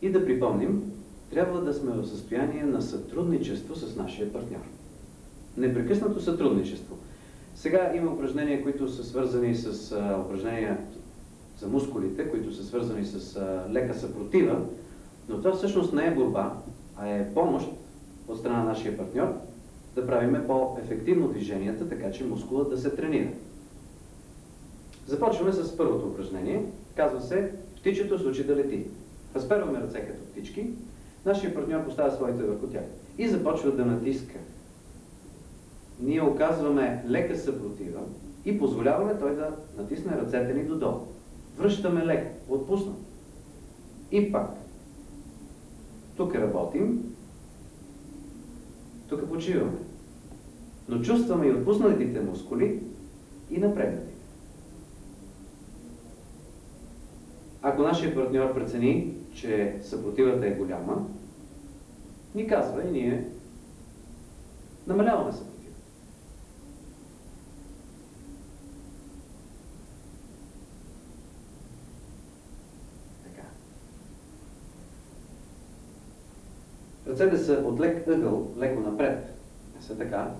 И да припомним, трябва да сме в състояние на сътрудничество с нашия партньор. Непрекъснато сътрудничество. Сега има упражнения, които са свързани с упражнения за мускулите, които са свързани с лека съпротива, но това всъщност не е борба, а е помощ от страна на нашия партньор да правиме по-ефективно движенията, така че мускулът да се тренира. Започваме с първото упражнение. Казва се птичето се учи да лети. Разперваме ръце като птички, нашия партньор поставя своите върху тях и започва да натиска. Ние оказваме лека съпротива и позволяваме той да натисне ръцете ни додолу. Връщаме леко, отпуснат. И пак. Тук работим, тук почиваме. Но чувстваме и отпуснатите мускули и напрегнатите. Ако нашия партньор прецени, че съпротивата е голяма, ни казва и ние намаляваме съпротивата. Така. Ръцете са от лек ъгъл, леко напред. Не са така,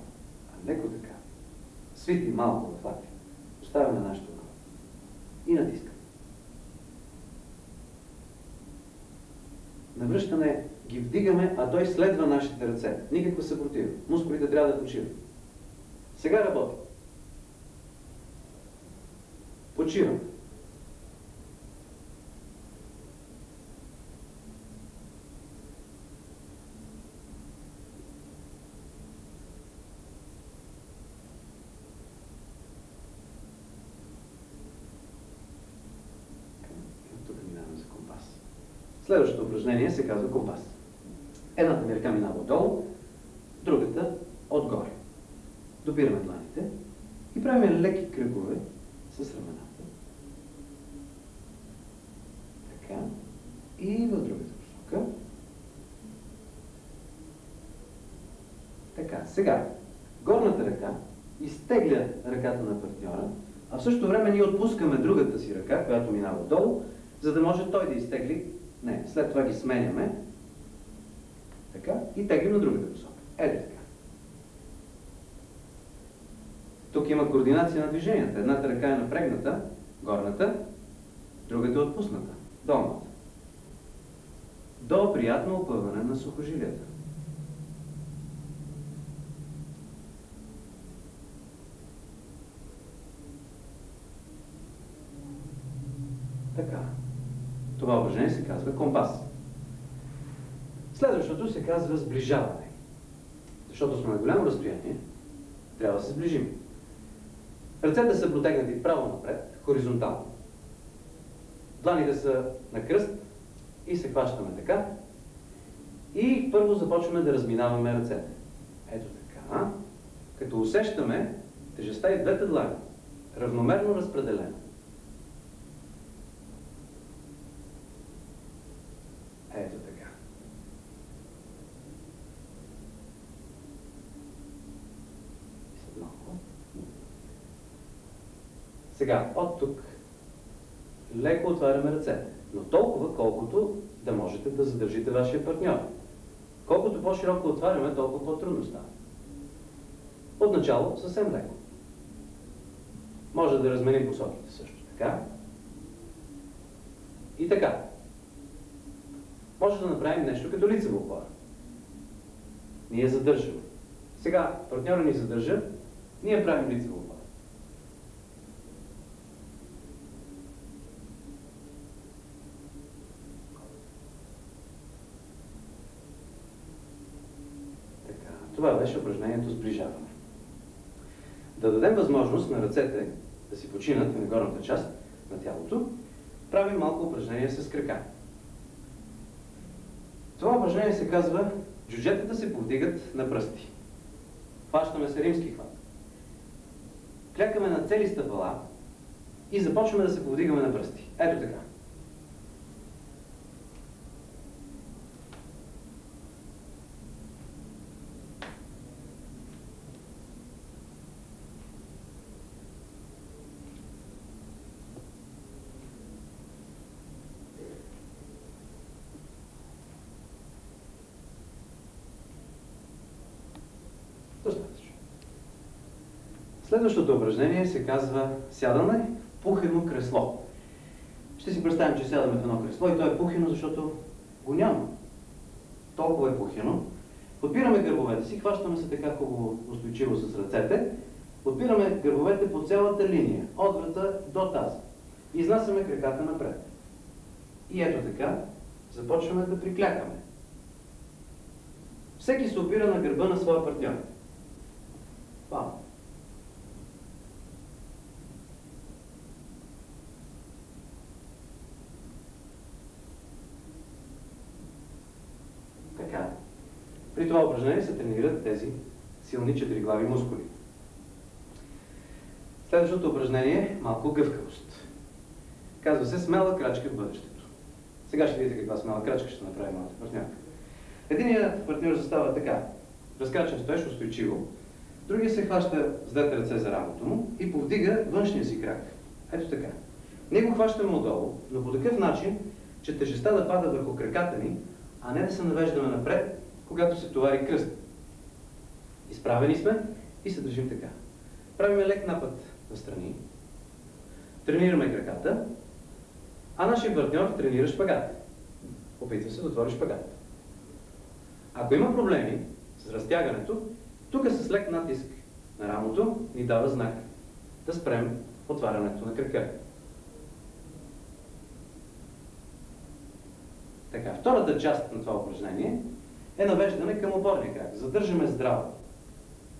а леко така. Свити малко в лапи. Оставяме нашето ъгъл. И натискаме. Навръщане ги вдигаме, а той следва нашите ръце. Никаква съпротива. Мускулите трябва да почиват. Сега работим. Почиваме. Тук минаваме за компас. Следващото упражнение се казва компас. Едната ми ръка минава отдолу, другата отгоре. Допираме дланите и правим леки кръгове с рамената. Така. И в другата посока. Така. Сега, горната ръка изтегля ръката на партньора, а в същото време ние отпускаме другата си ръка, която минава отдолу, за да може той да изтегли. Не, след това ги сменяме. Така. И теглим на другата посока. Ето така. Тук има координация на движенията. Едната ръка е напрегната, горната, другата е отпусната, долната. До приятно опъване на сухожилията. Така. Това упражнение се казва компас. Следващото се казва сближаване. Защото сме на голямо разстояние, трябва да се сближим. Ръцете са протегнати право напред, хоризонтално. Дланите са на кръст и се хващаме така. И първо започваме да разминаваме ръцете. Ето така. Като усещаме тежестта и двете длани. Равномерно разпределена. Ето така. Малко. Сега, от тук леко отваряме ръцете, но толкова, колкото да можете да задържите вашия партньор. Колкото по-широко отваряме, толкова по-трудно става. Отначало съвсем леко. Може да разменим посоките също. Така. И така. Може да направим нещо като лицева опора. Ние задържаме. Сега партньора ни задържа, ние правим лицева опора. Така, това беше упражнението сближаване. Да дадем възможност на ръцете да си починат на горната част на тялото, правим малко упражнение с крака. Това упражнение се казва джуджетата се повдигат на пръсти. Хващаме се римски хват. Клякаме на цели стъпала и започваме да се повдигаме на пръсти. Ето така. Следващото упражнение се казва сядане в пухено кресло. Ще си представим, че сядаме в едно кресло и то е пухено, защото го няма. Толкова е пухено. Подпираме гърбовете си, хващаме се така хубаво устойчиво с ръцете. Подпираме гърбовете по цялата линия, от врата до таза. Изнасяме краката напред. И ето така, започваме да приклякаме. Всеки се опира на гърба на своя партньор. Бам! Така. При това упражнение се тренират тези силни четириглави мускули. Следващото упражнение е малко гъвкавост. Казва се смела крачка в бъдещето. Сега ще видите каква смела крачка ще направи моята партньорка. Единият партньор застава така, разкрачен стоеш устойчиво, другия се хваща с двете ръце за рамото му и повдига външния си крак. Ето така. Ние го хващаме отдолу, но по такъв начин, че тежестта да пада върху краката ни, а не да се навеждаме напред, когато се товари кръст. Изправени сме и се държим така. Правиме лек напад настрани, тренираме краката, а нашия партньор тренира шпагат. Опитва се да отвори шпагат. Ако има проблеми с разтягането, тук с лек натиск на рамото ни дава знак да спрем отварянето на крака. Така, втората част на това упражнение е навеждане към опорния крак. Задържаме здраво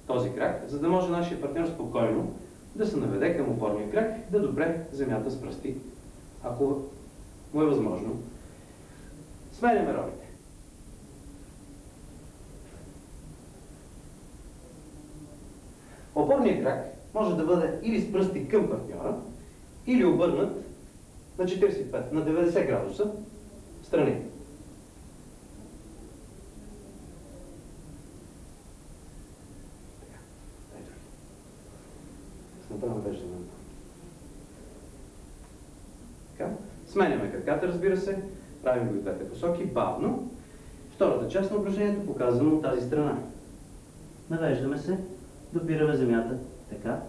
този крак, за да може нашия партньор спокойно да се наведе към опорния крак, да допре земята с пръсти, ако му е възможно. Сменяме ролите. Опорният крак може да бъде или с пръсти към партньора, или обърнат на 45, на 90 градуса страни. Сменяме краката, разбира се, правим го и двете посоки, бавно. Втората част на упражнението показваме от тази страна. Навеждаме се, допираме земята, така.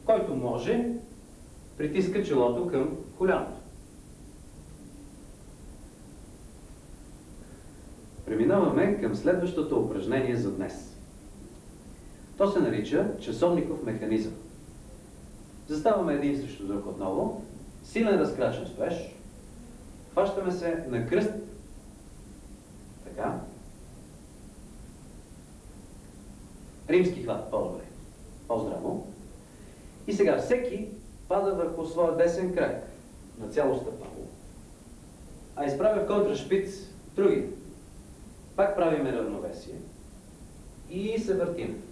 Който може, притиска челото към коляното. Преминаваме към следващото упражнение за днес. То се нарича часовников механизъм. Заставаме един срещу друг отново, силен разкрачен стоеж, хващаме се на кръст, така, римски хват, по-добре, по-здраво, и сега всеки пада върху своя десен крак, на цяло стъпало, а изправя в контрашпиц други. Пак правиме равновесие и се въртим.